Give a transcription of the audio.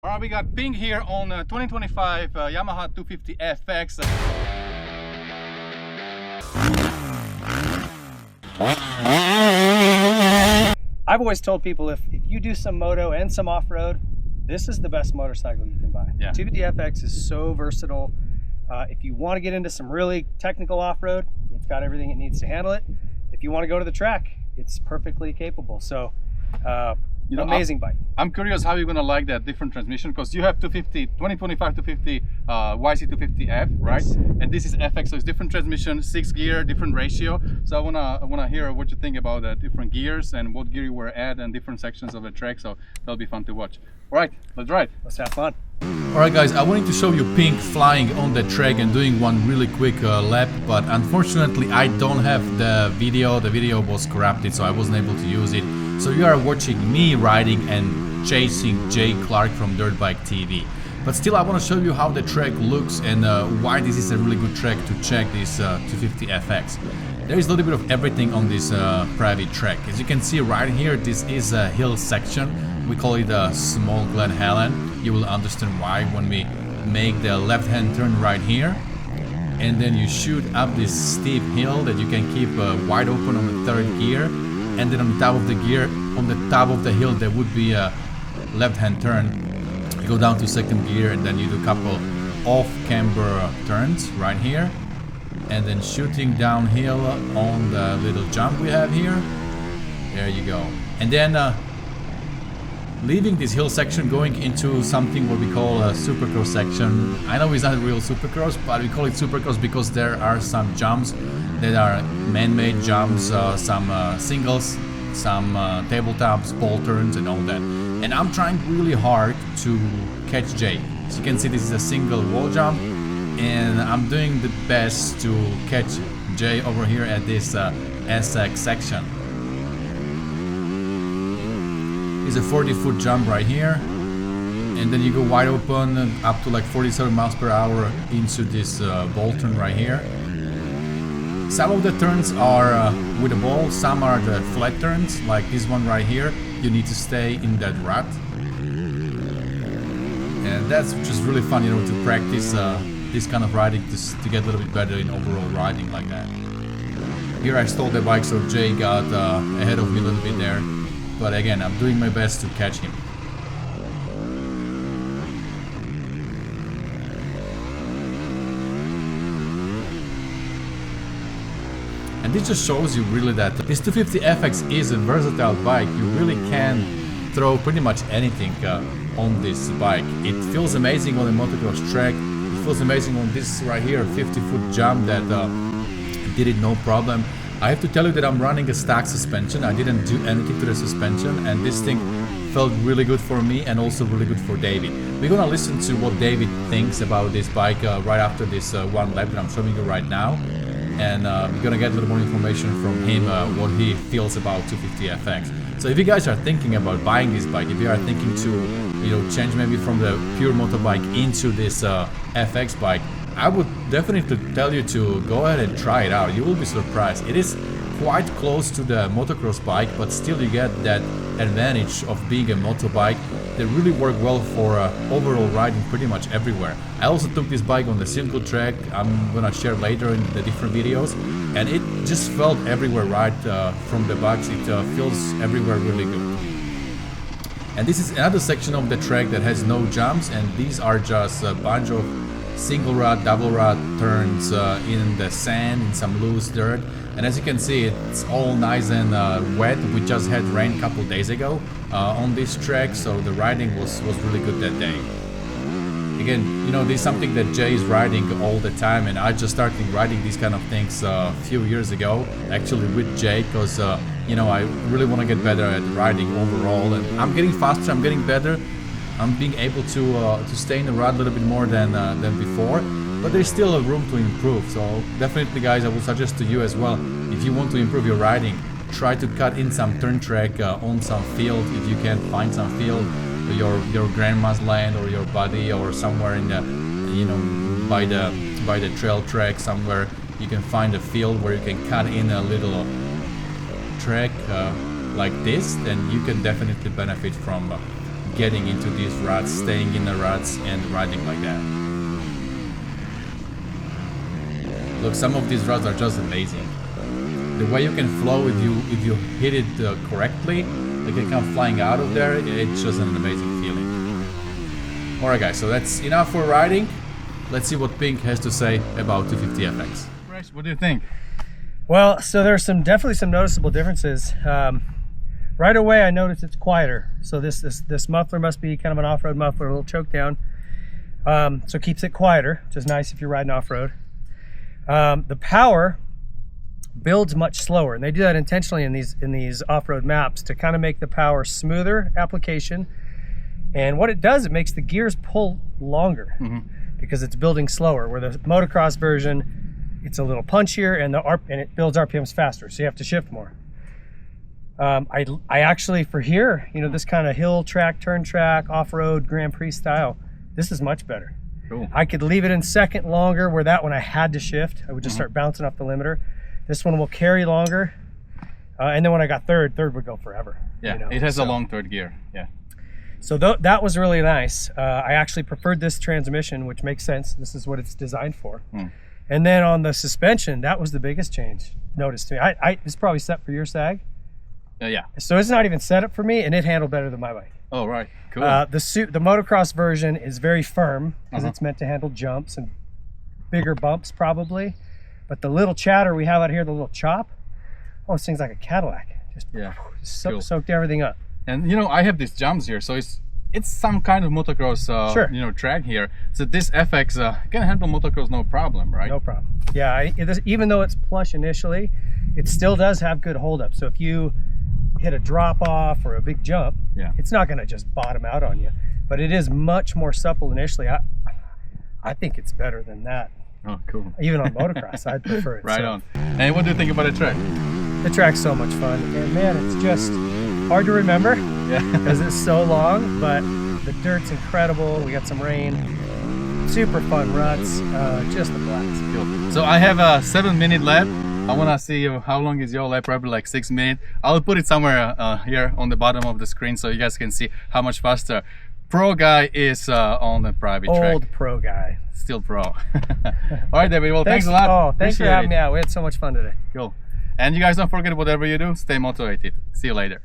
Alright, we got Ping here on 2025 Yamaha 250 FX. I've always told people if you do some moto and some off-road, this is the best motorcycle you can buy. Yeah. 250 FX is so versatile. If you want to get into some really technical off-road, it's got everything it needs to handle it. If you want to go to the track, it's perfectly capable. So, amazing bike. I'm curious how you're gonna like that different transmission, because you have 2025 250 YZ250F, right? Yes. And this is FX, so it's different transmission, 6 gear, different ratio. So I wanna hear what you think about the different gears and what gear you were at and different sections of the track. So that'll be fun to watch. All right, let's ride. Let's have fun. Alright guys, I wanted to show you Pink flying on the track and doing one really quick lap, but unfortunately I don't have the video. The video was corrupted, so I wasn't able to use it. So you are watching me riding and chasing Jay Clark from Dirt Bike TV. But still, I want to show you how the track looks and why this is a really good track to check this 250 FX. There is a little bit of everything on this private track. As you can see right here, this is a hill section. We call it a small Glen Helen. You will understand why when we make the left-hand turn right here. And then you shoot up this steep hill that you can keep wide open on the third gear. And then on the top of the gear, on the top of the hill, there would be a left-hand turn. You go down to second gear and then you do a couple off-camber turns right here. And then shooting downhill on the little jump we have here. There you go. And then leaving this hill section, going into something what we call a Supercross section. I know it's not a real Supercross, but we call it Supercross because there are some jumps that are man-made jumps, some singles, some tabletops, ball turns and all that. And I'm trying really hard to catch Jay. As you can see, this is a single wall jump, and I'm doing the best to catch Jay over here at this SX section. It's a 40-foot jump right here, and then you go wide open up to like 47 miles per hour into this ball turn right here. Some of the turns are with a ball, some are the flat turns, like this one right here. You need to stay in that rut, and that's just really fun, you know, to practice this kind of riding to get a little bit better in overall riding like that. Here I stole the bike, so Jay got ahead of me a little bit there. But again, I'm doing my best to catch him. And this just shows you really that this 250 FX is a versatile bike. You really can throw pretty much anything on this bike. It feels amazing on the motocross track. It feels amazing on this right here, 50-foot jump that did it no problem. I have to tell you that I'm running a stock suspension. I didn't do anything to the suspension, and this thing felt really good for me and also really good for David. We're gonna listen to what David thinks about this bike right after this one lap that I'm showing you right now, and we're gonna get a little more information from him what he feels about 250 FX. So if you guys are thinking about buying this bike, if you are thinking to, you know, change maybe from the pure motorbike into this FX bike, I would definitely tell you to go ahead and try it out. You will be surprised. It is quite close to the motocross bike, but still you get that advantage of being a motorbike that really work well for overall riding pretty much everywhere. I also took this bike on the single track. I'm gonna share later in the different videos, and it just felt everywhere right from the box. It feels everywhere really good. And this is another section of the track that has no jumps, and these are just a bunch of single rod, double rod turns in the sand, in some loose dirt. And as you can see, it's all nice and wet. We just had rain a couple days ago on this track, so the riding was really good that day. Again, you know, this is something that Jay is riding all the time, and I just started riding these kind of things a few years ago, actually with Jay, because you know, I really want to get better at riding overall, and I'm getting faster, I'm getting better. I'm being able to stay in the rut a little bit more than before, but there's still a room to improve. So definitely, guys, I would suggest to you as well, if you want to improve your riding, try to cut in some turn track on some field, if you can find some field, your grandma's land or your buddy, or somewhere in the, you know, by the trail track somewhere. You can find a field where you can cut in a little track like this, then you can definitely benefit from getting into these ruts, staying in the ruts and riding like that. Look, some of these ruts are just amazing. The way you can flow if you hit it correctly, you can come flying out of there. It's just an amazing feeling. Alright guys, so that's enough for riding. Let's see what Pink has to say about 250 FX. Bryce, what do you think? Well, so there's definitely some noticeable differences. Right away I noticed it's quieter. So this muffler must be kind of an off-road muffler, a little choke down. So it keeps it quieter, which is nice if you're riding off-road. The power builds much slower, and they do that intentionally in these off-road maps to kind of make the power smoother application. And what it does, it makes the gears pull longer because it's building slower. Where the motocross version, it's a little punchier and it builds RPMs faster, so you have to shift more. I actually, for here, you know, this kind of hill track, turn track, off-road Grand Prix style, this is much better. Cool. I could leave it in second longer, where that one I had to shift. I would just start bouncing off the limiter. This one will carry longer. And then when I got third would go forever. Yeah, you know? it has a long third gear. Yeah. So that was really nice. I actually preferred this transmission, which makes sense. This is what it's designed for. And then on the suspension, that was the biggest change noticed to me. It's probably set for your sag. Yeah. So it's not even set up for me, and it handled better than my bike. Oh, right. Cool. The motocross version is very firm because it's meant to handle jumps and bigger bumps probably. But the little chatter we have out here, the little chop, oh, this thing's like a Cadillac. Just soaked everything up. And you know, I have these jumps here, so it's some kind of motocross you know, track here. So this FX can handle motocross no problem, right? No problem. Yeah, even though it's plush initially, it still does have good hold up. So if you hit a drop off or a big jump, it's not going to just bottom out on you. But it is much more supple initially. I think it's better than that. Oh, cool. Even on motocross, I'd prefer it. Right on. And what do you think about the track? The track's so much fun. And man, it's just hard to remember because it's so long, but the dirt's incredible. We got some rain. Super fun ruts. Just a blast. Cool. So I have a 7-minute lap. I want to see how long is your lap, probably like 6 minutes. I'll put it somewhere here on the bottom of the screen so you guys can see how much faster pro guy is on the private track. Old pro guy. Still pro. All right, David. Well, thanks a lot. Oh, thanks for having me out. We had so much fun today. Cool. And you guys don't forget, whatever you do, stay motivated. See you later.